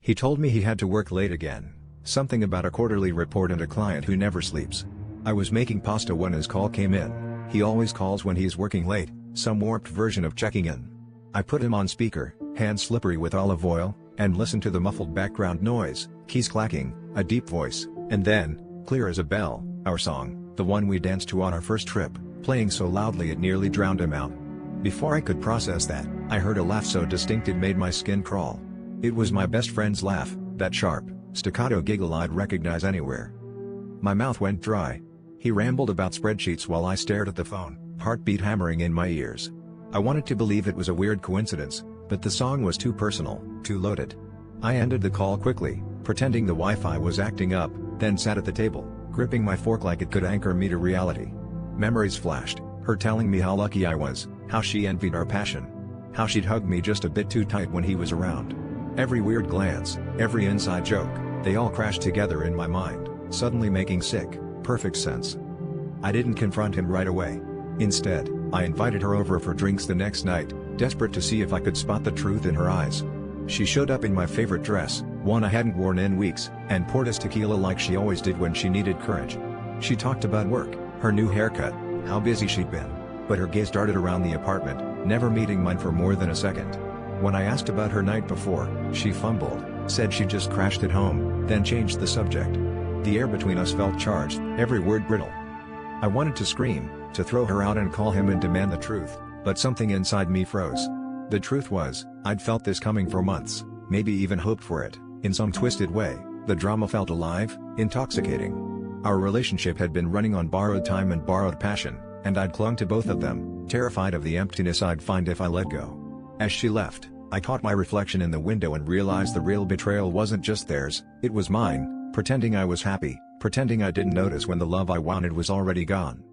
He told me he had to work late again, something about a quarterly report and a client who never sleeps. I was making pasta when his call came in. He always calls when he's working late, some warped version of checking in. I put him on speaker, hands slippery with olive oil, and listened to the muffled background noise, keys clacking, a deep voice, and then, clear as a bell, our song, the one we danced to on our first trip, playing so loudly it nearly drowned him out. Before I could process that, I heard a laugh so distinct it made my skin crawl. It was my best friend's laugh, that sharp, staccato giggle I'd recognize anywhere. My mouth went dry. He rambled about spreadsheets while I stared at the phone, heartbeat hammering in my ears. I wanted to believe it was a weird coincidence, but the song was too personal, too loaded. I ended the call quickly, pretending the Wi-Fi was acting up, then sat at the table, gripping my fork like it could anchor me to reality. Memories flashed, her telling me how lucky I was, how she envied our passion, how she'd hug me just a bit too tight when he was around. Every weird glance, every inside joke, they all crashed together in my mind, suddenly making sick, perfect sense. I didn't confront him right away. Instead, I invited her over for drinks the next night, desperate to see if I could spot the truth in her eyes. She showed up in my favorite dress, one I hadn't worn in weeks, and poured us tequila like she always did when she needed courage. She talked about work, her new haircut, how busy she'd been, but her gaze darted around the apartment, never meeting mine for more than a second. When I asked about her night before, she fumbled, said she just crashed at home, then changed the subject. The air between us felt charged, every word brittle. I wanted to scream, to throw her out and call him and demand the truth, but something inside me froze. The truth was, I'd felt this coming for months, maybe even hoped for it. In some twisted way, the drama felt alive, intoxicating. Our relationship had been running on borrowed time and borrowed passion, and I'd clung to both of them, terrified of the emptiness I'd find if I let go. As she left, I caught my reflection in the window and realized the real betrayal wasn't just theirs, it was mine, pretending I was happy, pretending I didn't notice when the love I wanted was already gone.